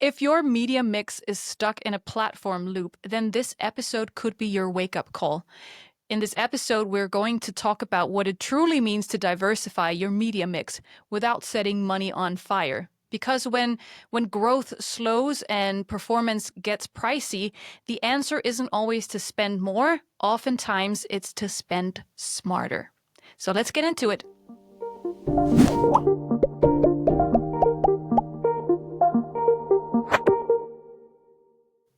If your media mix is stuck in a platform loop, then this episode could be your wake-up call. In this episode, we're going to talk about what it truly means to diversify your media mix without setting money on fire. Because when growth slows and performance gets pricey, the answer isn't always to spend more. Oftentimes, it's to spend smarter. So let's get into it.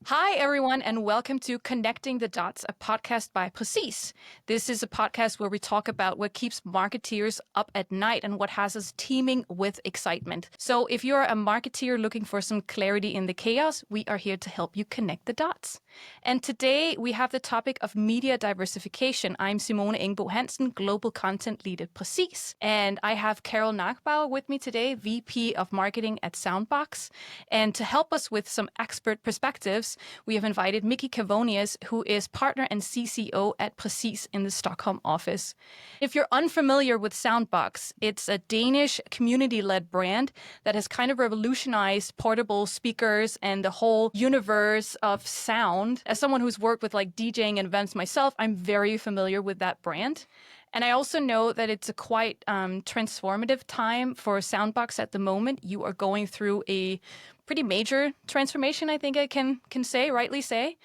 Hi, everyone, and welcome to Connecting the Dots, a podcast by Precis. This is a podcast where we talk about what keeps marketeers up at night and what has us teeming with excitement. So if you're a marketeer looking for some clarity in the chaos, we are here to help you connect the dots. And today we have the topic of media diversification. I'm Simone Engbo Hansen, Global Content Lead at Precis. And I have Carol Nachbauer with me today, VP of Marketing at Soundboks. And to help us with some expert perspectives, we have invited Miki Cavonius, who is partner and CCO at Precis in the Stockholm office. If you're unfamiliar with Soundboks, it's a Danish community-led brand that has kind of revolutionized portable speakers and the whole universe of sound. As someone who's worked with like DJing and events myself, I'm very familiar with that brand. And I also know that it's a quite transformative time for Soundboks at the moment. You are going through a pretty major transformation, I think I can rightly say.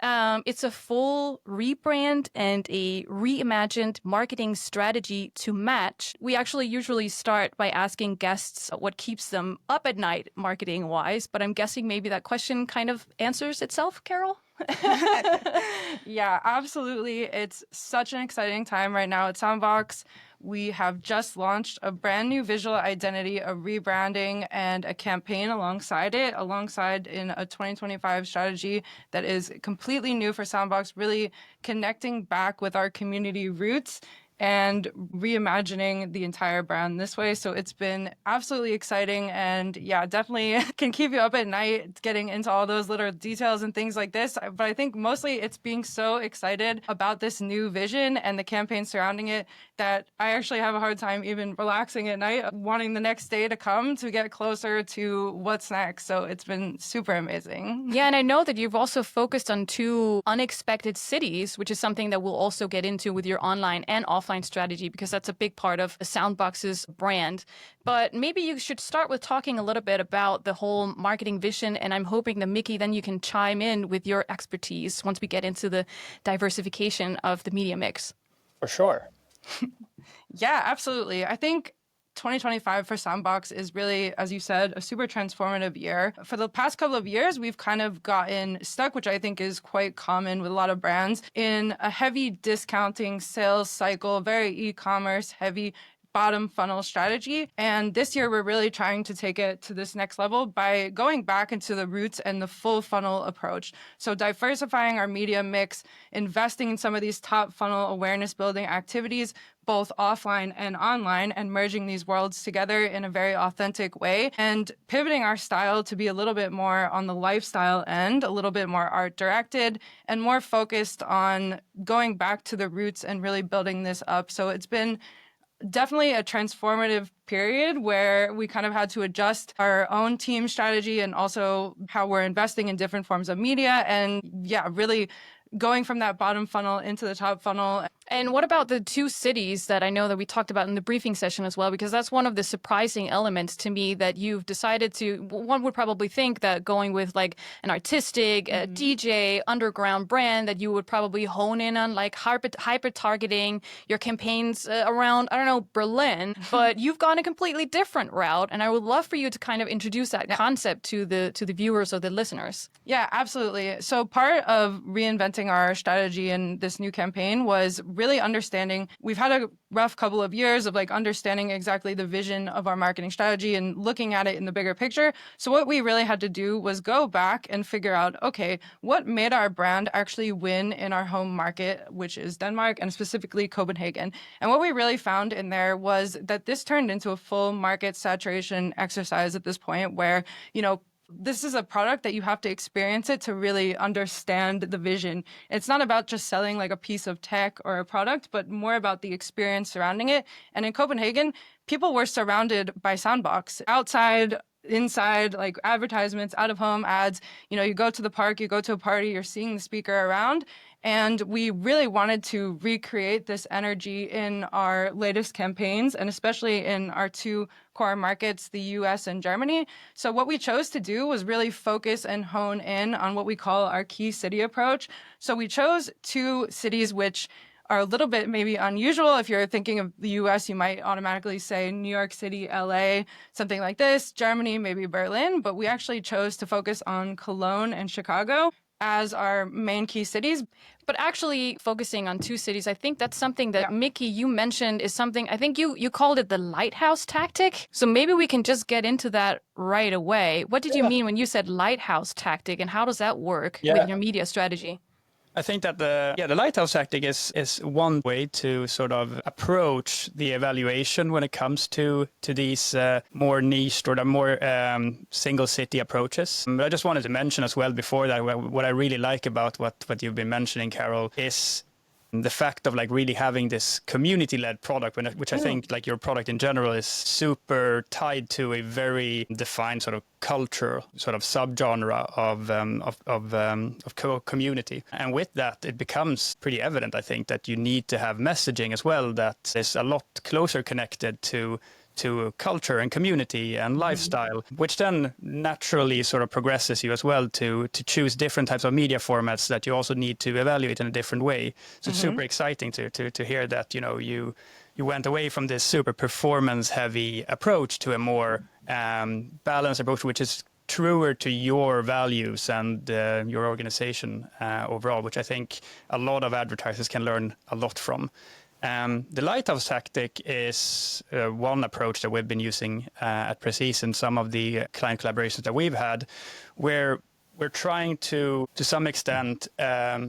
It's a full rebrand and a reimagined marketing strategy to match. We actually usually start by asking guests what keeps them up at night marketing-wise, but I'm guessing maybe that question kind of answers itself, Carol? Yeah, absolutely. It's such an exciting time right now at Soundboks. We have just launched a brand new visual identity, a rebranding, and a campaign alongside in a 2025 strategy that is completely new for Soundboks, really connecting back with our community roots and reimagining the entire brand this way. So it's been absolutely exciting, and yeah, definitely can keep you up at night getting into all those little details and things like this. But I think mostly it's being so excited about this new vision and the campaign surrounding it that I actually have a hard time even relaxing at night, wanting the next day to come to get closer to what's next. So it's been super amazing. Yeah, and I know that you've also focused on two unexpected cities, which is something that we'll also get into with your online and offline strategy, because that's a big part of Soundboks's brand. But maybe you should start with talking a little bit about the whole marketing vision, and I'm hoping that Miki, then you can chime in with your expertise once we get into the diversification of the media mix. For sure. Yeah, absolutely. I think 2025 for Soundboks is really, as you said, a super transformative year. For the past couple of years, we've kind of gotten stuck, which I think is quite common with a lot of brands, in a heavy discounting sales cycle, very e-commerce heavy bottom funnel strategy. And this year, we're really trying to take it to this next level by going back into the roots and the full funnel approach. So diversifying our media mix, investing in some of these top funnel awareness building activities, both offline and online, and merging these worlds together in a very authentic way, and pivoting our style to be a little bit more on the lifestyle end, a little bit more art directed, and more focused on going back to the roots and really building this up. So it's been definitely a transformative period where we kind of had to adjust our own team strategy and also how we're investing in different forms of media, and yeah, really going from that bottom funnel into the top funnel. And what about the two cities that I know that we talked about in the briefing session as well? Because that's one of the surprising elements to me, that you've decided to, one would probably think that going with like an artistic DJ underground brand, that you would probably hone in on like hyper targeting your campaigns around, I don't know, Berlin, but you've gone a completely different route. And I would love for you to kind of introduce that concept to the viewers or the listeners. Yeah, absolutely. So part of reinventing our strategy in this new campaign was really understanding, we've had a rough couple of years of like understanding exactly the vision of our marketing strategy and looking at it in the bigger picture. So what we really had to do was go back and figure out, okay, what made our brand actually win in our home market, which is Denmark, and specifically Copenhagen. And what we really found in there was that this turned into a full market saturation exercise at this point where, you know, this is a product that you have to experience it to really understand the vision. It's not about just selling like a piece of tech or a product, but more about the experience surrounding it. And in Copenhagen, people were surrounded by Soundboks. Outside inside, like advertisements, out of home ads. You go to the park, you go to a party, you're seeing the speaker around. And we really wanted to recreate this energy in our latest campaigns, and especially in our two core markets, the US and Germany. So what we chose to do was really focus and hone in on what we call our key city approach. So we chose two cities which are a little bit maybe unusual. If you're thinking of the US, you might automatically say New York City, LA, something like this, Germany, maybe Berlin. But we actually chose to focus on Cologne and Chicago as our main key cities. But actually focusing on two cities, I think that's something that, Mickey, you mentioned is something, I think you called it the lighthouse tactic. So maybe we can just get into that right away. What did you mean when you said lighthouse tactic, and how does that work with your media strategy? I think that the lighthouse tactic is one way to sort of approach the evaluation when it comes to these more niche or the more single city approaches. But I just wanted to mention as well before that what I really like about what you've been mentioning, Carol, is the fact of like really having this community-led product, which I think like your product in general is super tied to a very defined sort of culture, sort of subgenre of community. And with that, it becomes pretty evident, I think, that you need to have messaging as well that is a lot closer connected to culture and community and lifestyle, which then naturally sort of progresses you as well to choose different types of media formats that you also need to evaluate in a different way. So it's super exciting to hear that, you went away from this super performance heavy approach to a more balanced approach, which is truer to your values and your organization overall, which I think a lot of advertisers can learn a lot from. The lighthouse tactic is one approach that we've been using at Precis in some of the client collaborations that we've had, where we're trying to some extent,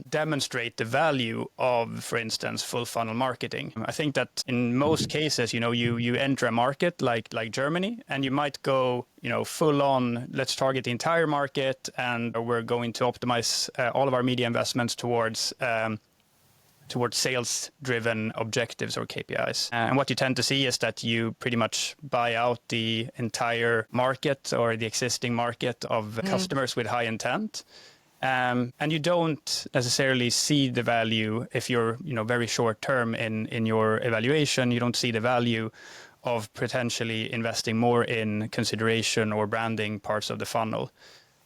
demonstrate the value of, for instance, full funnel marketing. I think that in most cases, you enter a market like Germany, and you might go, full on, let's target the entire market, and we're going to optimize all of our media investments towards sales-driven objectives or KPIs. And what you tend to see is that you pretty much buy out the entire market or the existing market of customers with high intent. And you don't necessarily see the value if you're, very short term in your evaluation. You don't see the value of potentially investing more in consideration or branding parts of the funnel.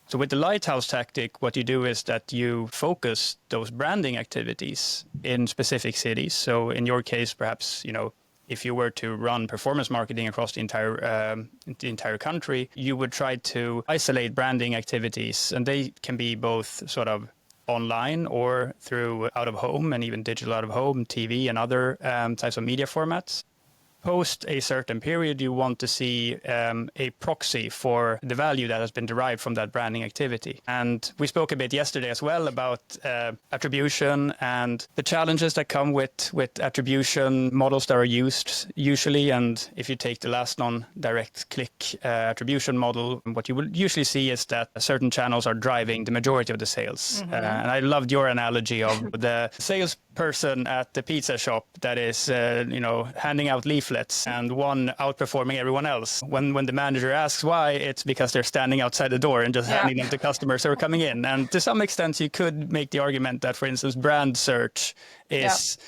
So with the lighthouse tactic, what you do is that you focus those branding activities in specific cities. So in your case, perhaps, if you were to run performance marketing across the entire country, you would try to isolate branding activities, and they can be both sort of online or through out of home and even digital out of home, TV and other types of media formats. Post a certain period, you want to see a proxy for the value that has been derived from that branding activity. And we spoke a bit yesterday as well about attribution and the challenges that come with attribution models that are used usually. And if you take the last non-direct click attribution model, what you will usually see is that certain channels are driving the majority of the sales. And I loved your analogy of the salesperson at the pizza shop that is, handing out leaflets and one outperforming everyone else. When the manager asks why, it's because they're standing outside the door and just handing them to customers who are coming in. And to some extent, you could make the argument that, for instance, brand search is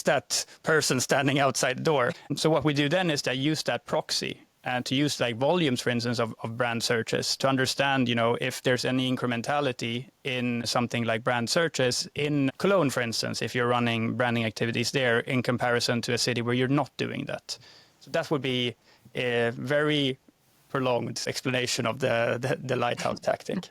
that person standing outside the door. So what we do then is to use that proxy and to use like volumes, for instance, of brand searches to understand, if there's any incrementality in something like brand searches in Cologne, for instance, if you're running branding activities there in comparison to a city where you're not doing that. So that would be a very prolonged explanation of the lighthouse tactic.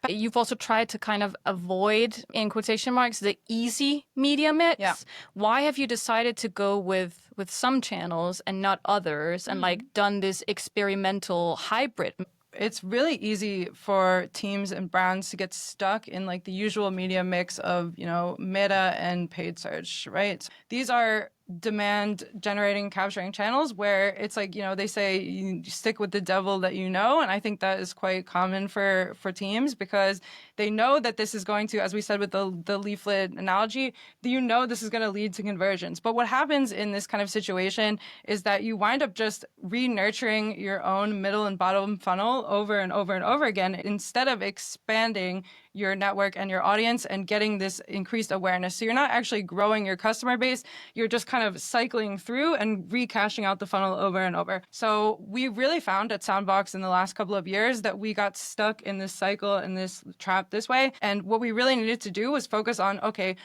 You've also tried to kind of avoid, in quotation marks, the easy media mix. Yeah. Why have you decided to go with some channels and not others and like done this experimental hybrid? It's really easy for teams and brands to get stuck in like the usual media mix of, meta and paid search, right? These are demand generating, capturing channels where it's like, they say you stick with the devil that you know. And I think that is quite common for teams, because they know that this is going to, as we said with the leaflet analogy, this is going to lead to conversions. But what happens in this kind of situation is that you wind up just re-nurturing your own middle and bottom funnel over and over and over again, instead of expanding your network and your audience and getting this increased awareness. So you're not actually growing your customer base. You're just kind of cycling through and recashing out the funnel over and over. So we really found at Soundboks in the last couple of years that we got stuck in this cycle, in this trap this way. And what we really needed to do was focus on, okay,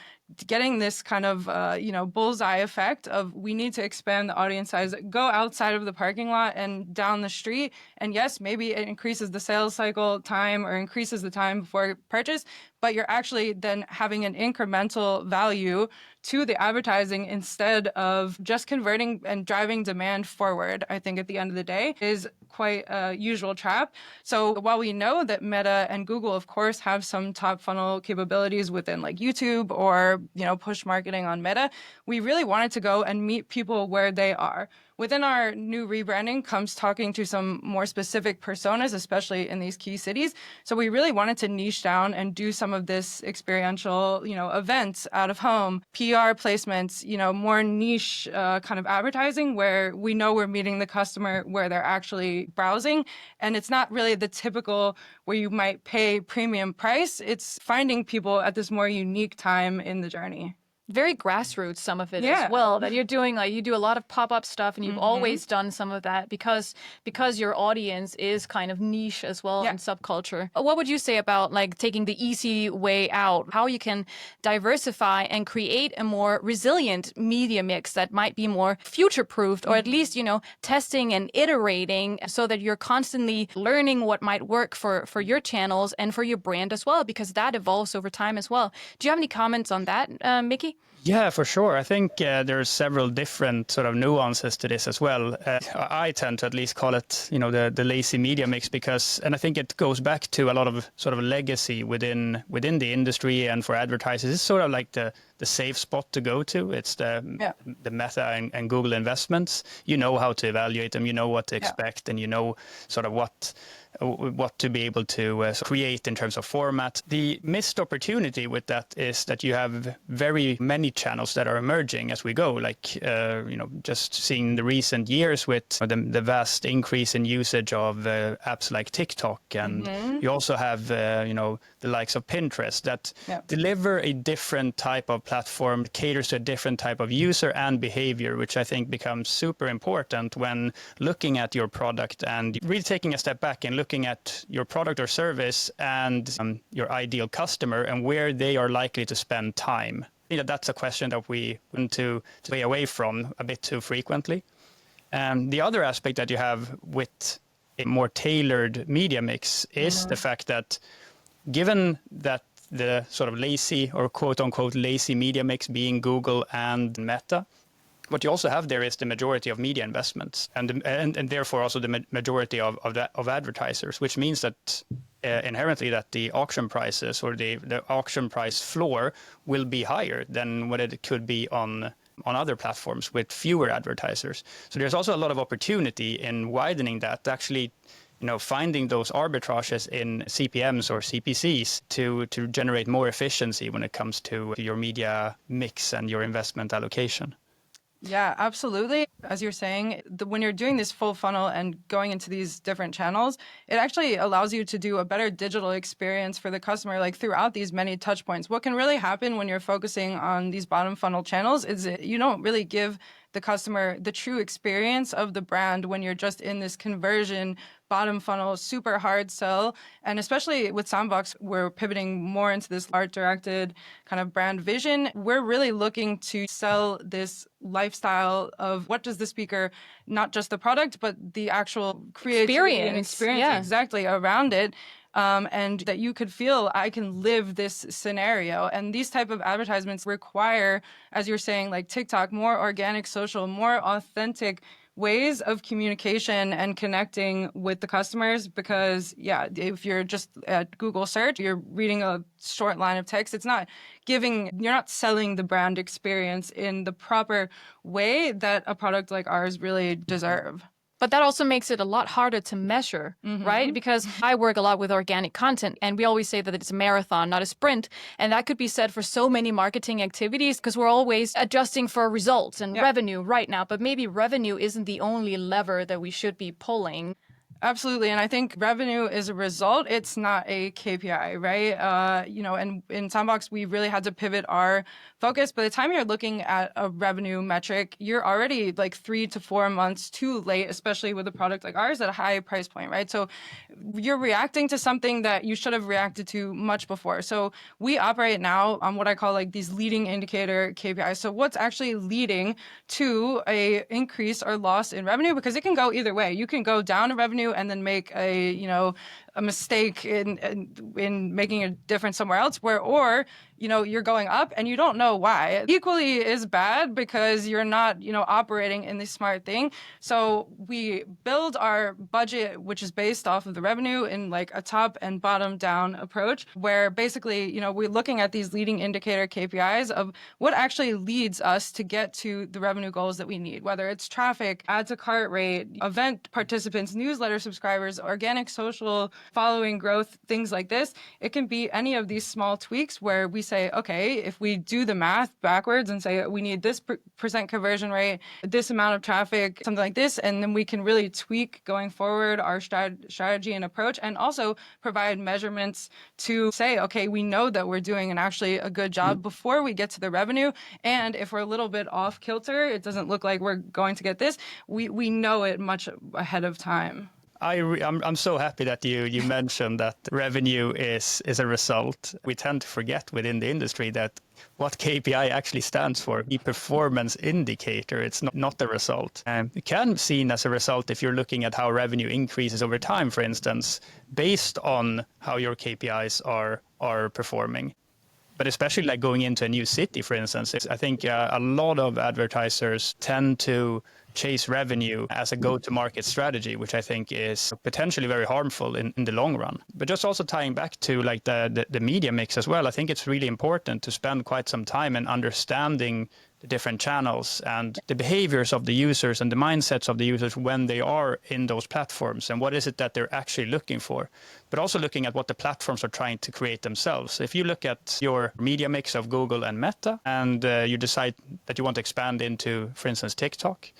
getting this kind of, bullseye effect of, we need to expand the audience size, go outside of the parking lot and down the street. And yes, maybe it increases the sales cycle time or increases the time before purchase, but you're actually then having an incremental value to the advertising instead of just converting and driving demand forward. I think at the end of the day is quite a usual trap. So while we know that Meta and Google, of course, have some top funnel capabilities within like YouTube or, push marketing on Meta, we really wanted to go and meet people where they are. Within our new rebranding comes talking to some more specific personas, especially in these key cities. So we really wanted to niche down and do some of this experiential, events out of home, PR placements, more niche kind of advertising where we know we're meeting the customer where they're actually browsing. And it's not really the typical where you might pay premium price. It's finding people at this more unique time in the journey. Very grassroots, some of it as well, that you're doing. Like, you do a lot of pop-up stuff, and you've always done some of that because your audience is kind of niche as well, and subculture. What would you say about like taking the easy way out, how you can diversify and create a more resilient media mix that might be more future-proofed, or at least, testing and iterating so that you're constantly learning what might work for your channels and for your brand as well, because that evolves over time as well. Do you have any comments on that, Mickey? Yeah, for sure. I think there's several different sort of nuances to this as well. I tend to at least call it, the lazy media mix, and I think it goes back to a lot of sort of legacy within the industry and for advertisers. It's sort of like the safe spot to go to. It's the Meta and Google investments. You know how to evaluate them. You know what to expect, and you know sort of what to be able to create in terms of format. The missed opportunity with that is that you have very many channels that are emerging as we go, like, just seeing the recent years with the vast increase in usage of apps like TikTok. And you also have, the likes of Pinterest that deliver a different type of platform, caters to a different type of user and behavior, which I think becomes super important when looking at your product and really taking a step back and looking at your product or service and your ideal customer and where they are likely to spend time. That's a question that we want to stay away from a bit too frequently. The other aspect that you have with a more tailored media mix is the fact that given that the sort of lazy or quote unquote lazy media mix being Google and Meta, what you also have there is the majority of media investments and therefore also the majority of advertisers, which means that inherently that the auction prices or the auction price floor will be higher than what it could be on other platforms with fewer advertisers. So there's also a lot of opportunity in widening that, actually, finding those arbitrages in CPMs or CPCs to generate more efficiency when it comes to your media mix and your investment allocation. Yeah, absolutely. As you're saying, when you're doing this full funnel and going into these different channels, it actually allows you to do a better digital experience for the customer, like throughout these many touch points. What can really happen when you're focusing on these bottom funnel channels is that you don't really give the customer the true experience of the brand when you're just in this conversion bottom funnel, super hard sell. And especially with Soundboks, we're pivoting more into this art-directed kind of brand vision. We're really looking to sell this lifestyle of what does the speaker, not just the product, but the actual creativity and experience exactly around it. And that you could feel, I can live this scenario. And these type of advertisements require, as you're saying, like TikTok, more organic social, more authentic ways of communication and connecting with the customers, because if you're just at Google search, you're reading a short line of text. You're not selling the brand experience in the proper way that a product like ours really deserve. But that also makes it a lot harder to measure, right? Because I work a lot with organic content, and we always say that it's a marathon, not a sprint. And that could be said for so many marketing activities, because we're always adjusting for results and revenue right now. But maybe revenue isn't the only lever that we should be pulling. Absolutely. And I think revenue is a result. It's not a KPI, right? And in Soundboks, we really had to pivot our focus. By the time you're looking at a revenue metric, you're already like 3 to 4 months too late, especially with a product like ours at a high price point, right? So you're reacting to something that you should have reacted to much before. So we operate now on what I call like these leading indicator KPIs. So what's actually leading to a increase or loss in revenue? Because it can go either way. You can go down in revenue and then make a mistake in making a difference somewhere else, or you're going up and you don't know why. Equally is bad because you're not operating in the smart thing. So we build our budget, which is based off of the revenue, in like a top and bottom down approach, where basically we're looking at these leading indicator KPIs of what actually leads us to get to the revenue goals that we need, whether it's traffic, add to cart rate, event participants, newsletter subscribers, organic social following growth, things like this. It can be any of these small tweaks where we say, okay, if we do the math backwards and say we need this percent conversion rate, this amount of traffic, something like this, and then we can really tweak going forward our strategy and approach, and also provide measurements to say, okay, we know that we're doing actually a good job before we get to the revenue. And if we're a little bit off kilter, it doesn't look like we're going to get this, we know it much ahead of time. I'm so happy that you mentioned that revenue is a result. We tend to forget within the industry that what KPI actually stands for, the performance indicator. It's not a result. It can be seen as a result if you're looking at how revenue increases over time, for instance, based on how your KPIs are performing. But especially like going into a new city, for instance, I think a lot of advertisers tend to chase revenue as a go-to-market strategy, which I think is potentially very harmful in the long run. But just also tying back to like the media mix as well, I think it's really important to spend quite some time in understanding the different channels and the behaviors of the users and the mindsets of the users when they are in those platforms, and what is it that they're actually looking for, but also looking at what the platforms are trying to create themselves. If you look at your media mix of Google and Meta, and you decide that you want to expand into, for instance, TikTok,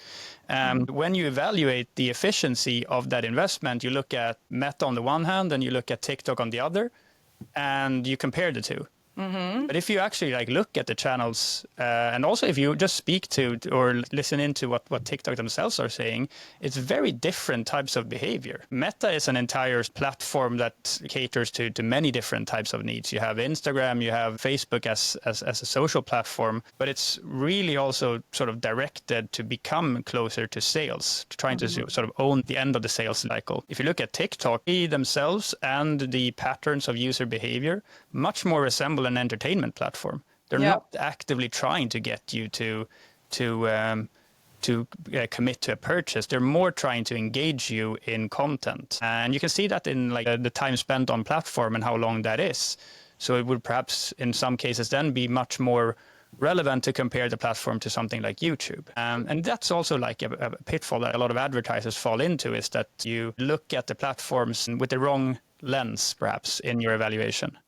when you evaluate the efficiency of that investment, you look at Meta on the one hand and you look at TikTok on the other, and you compare the two. But if you actually like look at the channels, and also if you just speak to or listen into what TikTok themselves are saying, it's very different types of behavior. Meta is an entire platform that caters to many different types of needs. You have Instagram, you have Facebook as a social platform, but it's really also sort of directed to become closer to sales, to trying to sort of own the end of the sales cycle. If you look at TikTok, they themselves and the patterns of user behavior much more resemble an entertainment platform. They're not actively trying to get you to commit to a purchase. They're more trying to engage you in content, and you can see that in like the time spent on platform and how long that is. So it would perhaps in some cases then be much more relevant to compare the platform to something like YouTube. And that's also like a pitfall that a lot of advertisers fall into, is that you look at the platforms with the wrong lens perhaps in your evaluation.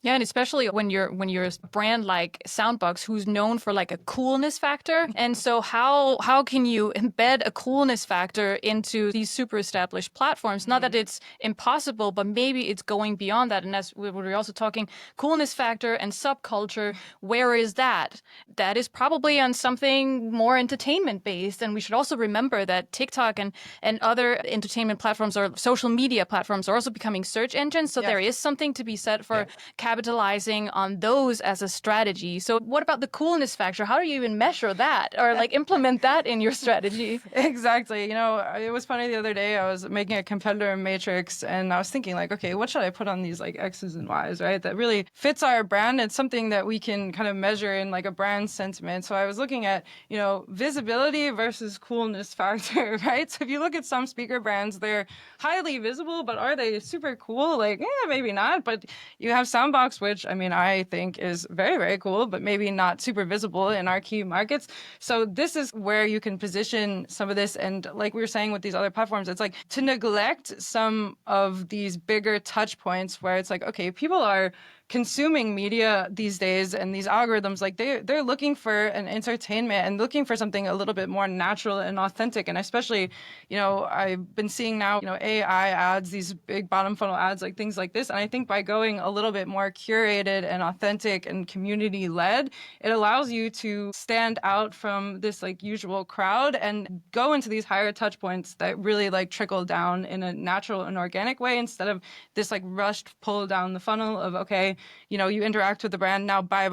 Yeah, and especially when you're a brand like Soundboks, who's known for like a coolness factor. And so how can you embed a coolness factor into these super established platforms? Not that it's impossible, but maybe it's going beyond that. And as we were also talking, coolness factor and subculture, where is that? That is probably on something more entertainment based. And we should also remember that TikTok and other entertainment platforms or social media platforms are also becoming search engines. So there is something to be said for capitalizing on those as a strategy. So what about the coolness factor? How do you even measure that or like implement that in your strategy? Exactly. You know, it was funny the other day. I was making a competitor matrix and I was thinking like, okay, what should I put on these like X's and Y's, right? That really fits our brand. It's something that we can kind of measure in like a brand sentiment. So I was looking at, you know, visibility versus coolness factor, right? So if you look at some speaker brands, they're highly visible, but are they super cool? Like, yeah, maybe not. But you have Soundboks, which I mean, I think is very, very cool, but maybe not super visible in our key markets. So this is where you can position some of this. And like we were saying with these other platforms, it's like to neglect some of these bigger touch points where it's like, okay, people are consuming media these days and these algorithms, like they're looking for an entertainment and looking for something a little bit more natural and authentic. And especially, you know, I've been seeing now, you know, AI ads, these big bottom funnel ads, like things like this. And I think by going a little bit more curated and authentic and community led, it allows you to stand out from this like usual crowd and go into these higher touch points that really like trickle down in a natural and organic way instead of this like rushed pull down the funnel of, okay, you know, you interact with the brand, now buy,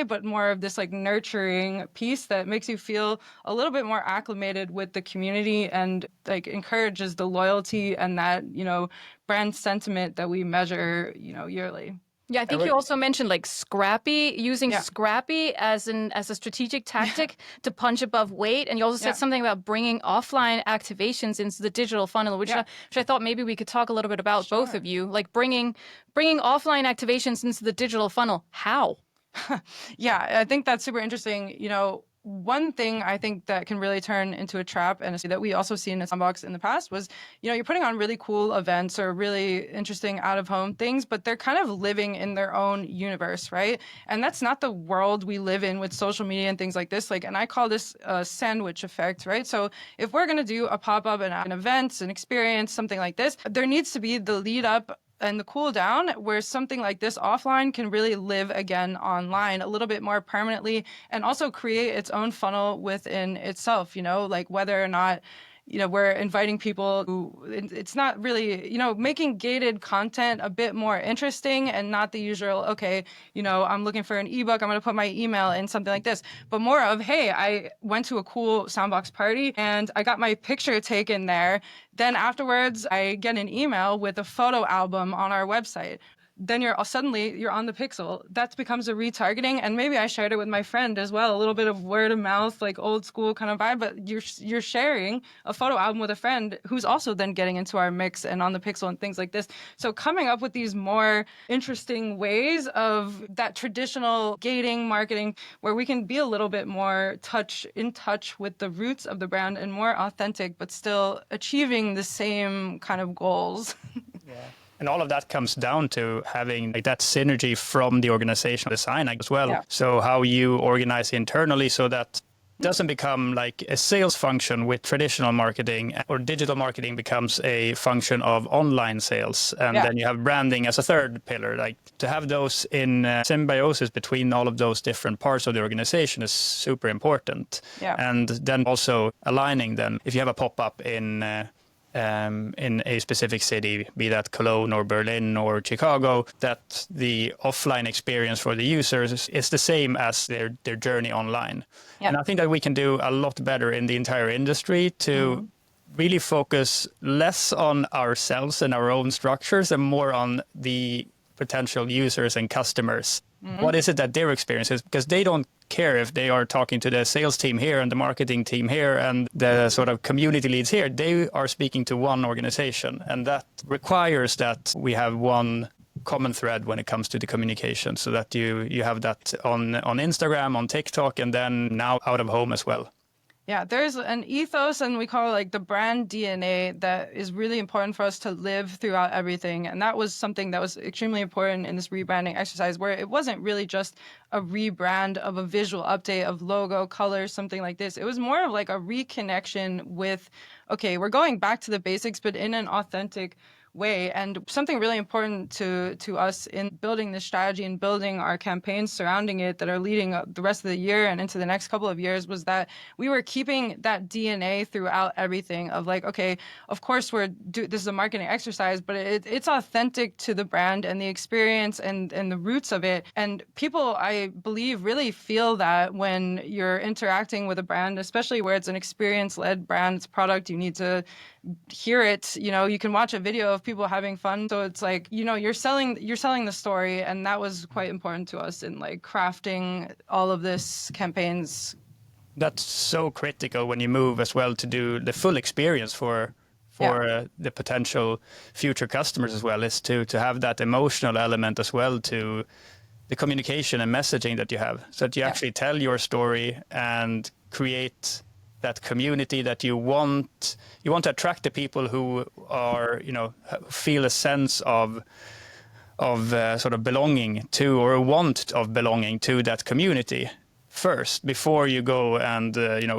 but more of this like nurturing piece that makes you feel a little bit more acclimated with the community and like encourages the loyalty and that, you know, brand sentiment that we measure, you know, yearly. Yeah, I think you also mentioned like Scrappy, using Scrappy as a strategic tactic to punch above weight. And you also said something about bringing offline activations into the digital funnel, which I thought maybe we could talk a little bit about, both of you, like bringing offline activations into the digital funnel. How? Yeah, I think that's super interesting. You know, one thing I think that can really turn into a trap, and that we also seen in Soundboks in the past, was, you know, you're putting on really cool events or really interesting out-of-home things, but they're kind of living in their own universe, right? And that's not the world we live in with social media and things like this. Like, and I call this a sandwich effect, right? So if we're going to do a pop-up, an event, an experience, something like this, there needs to be the lead up and the cool down where something like this offline can really live again online a little bit more permanently and also create its own funnel within itself, you know, like whether or not, you know, we're inviting people who, it's not really, you know, making gated content a bit more interesting and not the usual, okay, you know, I'm looking for an ebook, I'm going to put my email in, something like this, but more of, hey, I went to a cool Soundboks party and I got my picture taken there. Then afterwards, I get an email with a photo album on our website. Then you're on the pixel. That becomes a retargeting, and maybe I shared it with my friend as well. A little bit of word of mouth, like old school kind of vibe. But you're sharing a photo album with a friend who's also then getting into our mix and on the pixel and things like this. So coming up with these more interesting ways of that traditional gating marketing, where we can be a little bit more in touch with the roots of the brand and more authentic, but still achieving the same kind of goals. Yeah. And all of that comes down to having like that synergy from the organizational design as well. Yeah. So how you organize internally so that it doesn't become like a sales function with traditional marketing, or digital marketing becomes a function of online sales. And then you have branding as a third pillar. Like to have those in symbiosis between all of those different parts of the organization is super important. Yeah. And then also aligning them. If you have a pop-up in a specific city, be that Cologne or Berlin or Chicago, that the offline experience for the users is the same as their journey online. Yep. And I think that we can do a lot better in the entire industry to really focus less on ourselves and our own structures and more on the potential users and customers. What is it that their experience is? Because they don't care if they are talking to the sales team here and the marketing team here and the sort of community leads here. They are speaking to one organization, and that requires that we have one common thread when it comes to the communication, so that you have that on Instagram, on TikTok, and then now out of home as well. Yeah, there's an ethos, and we call it like the brand DNA, that is really important for us to live throughout everything. And that was something that was extremely important in this rebranding exercise, where it wasn't really just a rebrand of a visual update of logo, colors, something like this. It was more of like a reconnection with, okay, we're going back to the basics, but in an authentic way. And something really important to us in building this strategy and building our campaigns surrounding it that are leading up the rest of the year and into the next couple of years was that we were keeping that DNA throughout everything of like, okay, of course this is a marketing exercise, but it's authentic to the brand and the experience and the roots of it. And people, I believe, really feel that when you're interacting with a brand, especially where it's an experience-led brand, it's product, you need to hear it. You can watch a video of people having fun. So it's like, you're selling the story. And that was quite important to us in like crafting all of this campaigns. That's so critical when you move as well to do the full experience for the potential future customers as well, is to have that emotional element as well to the communication and messaging that you have, so that you actually tell your story and create that community that you want to attract the people who are, feel a sense of sort of belonging to, or a want of belonging to that community first, before you go and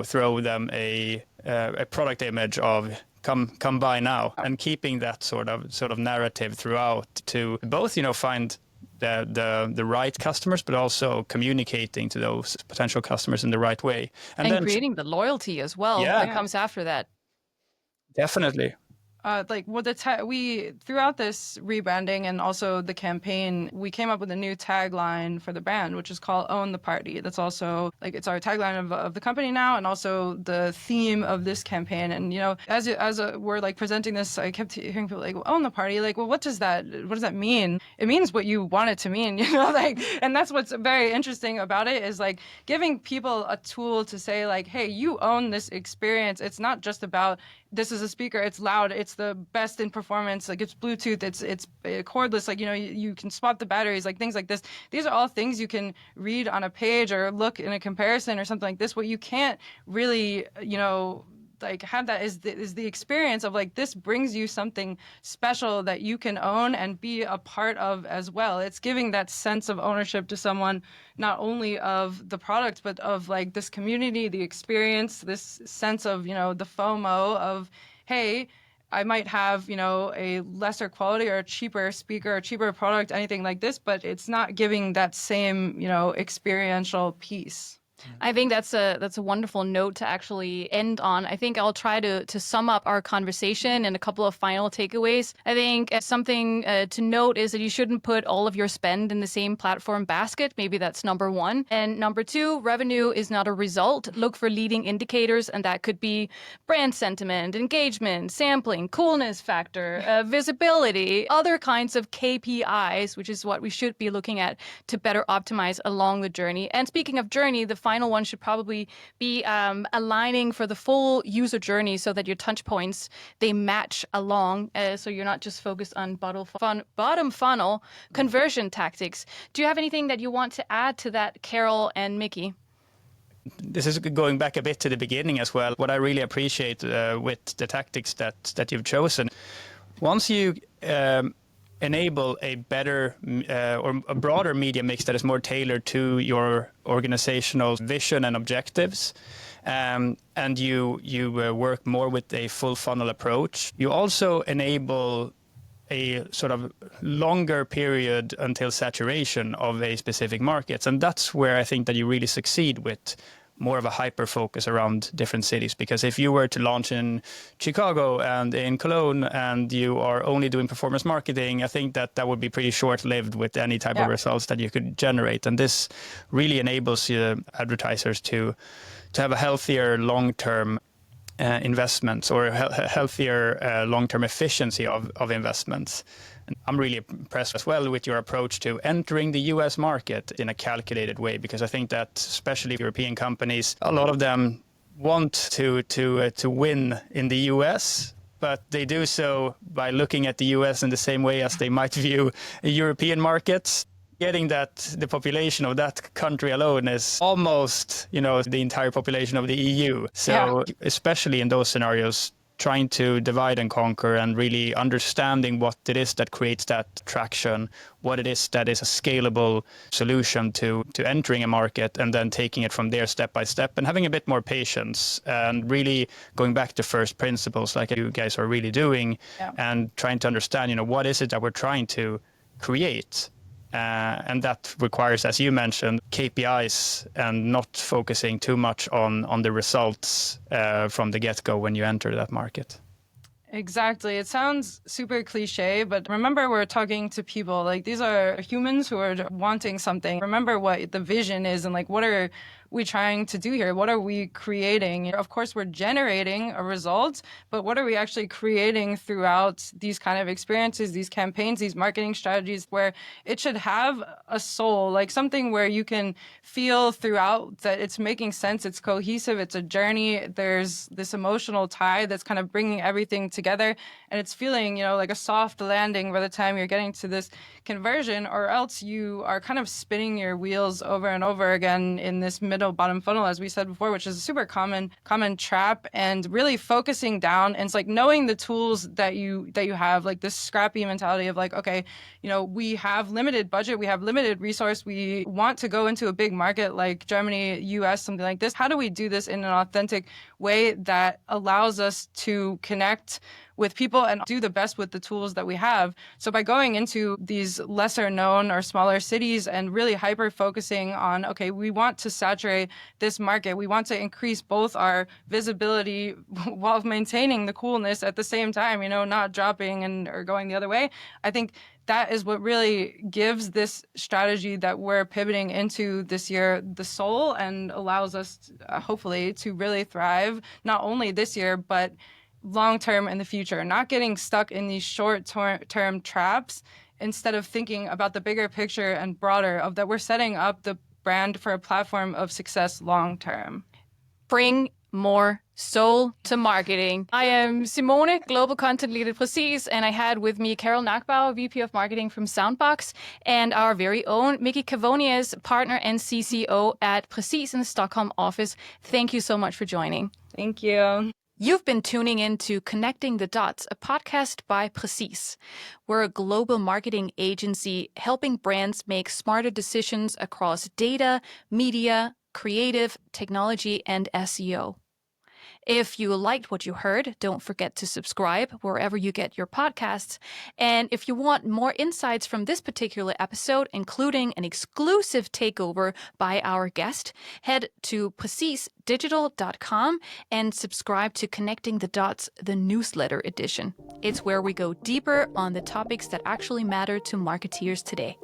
throw them a product image of come buy now, and keeping that sort of narrative throughout to both find the right customers, but also communicating to those potential customers in the right way, and then creating the loyalty as well that comes after that. Definitely. We throughout this rebranding and also the campaign, we came up with a new tagline for the brand, which is called "Own the Party." That's also like it's our tagline of the company now, and also the theme of this campaign. And as we're like presenting this, I kept hearing people like, "Own the party." Like, well, what does that mean? It means what you want it to mean, and that's what's very interesting about it, is like giving people a tool to say like, "Hey, you own this experience." It's not just about this is a speaker, it's loud, it's the best in performance, like it's Bluetooth, it's cordless, like, you can swap the batteries, like things like this. These are all things you can read on a page or look in a comparison or something like this. What you can't really, like have that is the experience of like, this brings you something special that you can own and be a part of as well. It's giving that sense of ownership to someone, not only of the product, but of like this community, the experience, this sense of, the FOMO of, hey, I might have, a lesser quality or a cheaper speaker or cheaper product, anything like this, but it's not giving that same, experiential piece. I think that's a wonderful note to actually end on. I think I'll try to sum up our conversation in a couple of final takeaways. I think something to note is that you shouldn't put all of your spend in the same platform basket. Maybe that's number one. And number two, revenue is not a result. Look for leading indicators, and that could be brand sentiment, engagement, sampling, coolness factor, visibility, other kinds of KPIs, which is what we should be looking at to better optimize along the journey. And speaking of journey, the final one should probably be aligning for the full user journey so that your touch points, they match along. So you're not just focused on bottom funnel conversion tactics. Do you have anything that you want to add to that, Carol and Mickey? This is going back a bit to the beginning as well. What I really appreciate with the tactics that you've chosen, once you enable a better or a broader media mix that is more tailored to your organizational vision and objectives, and you work more with a full funnel approach, you also enable a sort of longer period until saturation of a specific market. And that's where I think that you really succeed with more of a hyper focus around different cities. Because if you were to launch in Chicago and in Cologne and you are only doing performance marketing, I think that would be pretty short-lived with any type of results that you could generate. And this really enables advertisers to have a healthier long-term investments, or a healthier long-term efficiency of investments. And I'm really impressed as well with your approach to entering the US market in a calculated way, because I think that especially European companies, a lot of them want to win in the US, but they do so by looking at the US in the same way as they might view European markets. Getting that the population of that country alone is almost, the entire population of the EU. So especially in those scenarios, trying to divide and conquer and really understanding what it is that creates that traction, what it is that is a scalable solution to entering a market, and then taking it from there step by step and having a bit more patience and really going back to first principles like you guys are really doing. Yeah. And trying to understand, what is it that we're trying to create? And that requires, as you mentioned, KPIs and not focusing too much on the results from the get-go when you enter that market. Exactly. It sounds super cliche, but remember, we're talking to people. Like, these are humans who are wanting something. Remember what the vision is and like, what are we trying to do here? What are we creating? Of course, we're generating a result, but what are we actually creating throughout these kind of experiences, these campaigns, these marketing strategies, where it should have a soul, like something where you can feel throughout that it's making sense, it's cohesive, it's a journey, there's this emotional tie that's kind of bringing everything together, and it's feeling, like a soft landing by the time you're getting to this conversion, or else you are kind of spinning your wheels over and over again in this middle bottom funnel, as we said before, which is a super common trap. And really focusing down, and it's like knowing the tools that you have, like this Scrappy mentality of like, okay, we have limited budget, we have limited resource, we want to go into a big market like Germany, US, something like this. How do we do this in an authentic way that allows us to connect with people and do the best with the tools that we have? So by going into these lesser known or smaller cities and really hyper focusing on, okay, we want to saturate this market, we want to increase both our visibility while maintaining the coolness at the same time, not dropping or going the other way. I think that is what really gives this strategy that we're pivoting into this year the soul, and allows us hopefully to really thrive, not only this year, but long-term in the future, not getting stuck in these short-term traps, instead of thinking about the bigger picture and broader of that we're setting up the brand for a platform of success long-term. Bring more soul to marketing. I am Simone, Global Content Lead at Precis, and I had with me Carol Nachbauer, VP of Marketing from Soundboks, and our very own Mickey Cavonius, Partner and CCO at Precis in the Stockholm office. Thank you so much for joining. Thank you. You've been tuning in to Connecting the Dots, a podcast by Precis. We're a global marketing agency helping brands make smarter decisions across data, media, creative, technology, and SEO. If you liked what you heard, don't forget to subscribe wherever you get your podcasts. And if you want more insights from this particular episode, including an exclusive takeover by our guest, head to precisdigital.com and subscribe to Connecting the Dots, the newsletter edition. It's where we go deeper on the topics that actually matter to marketeers today.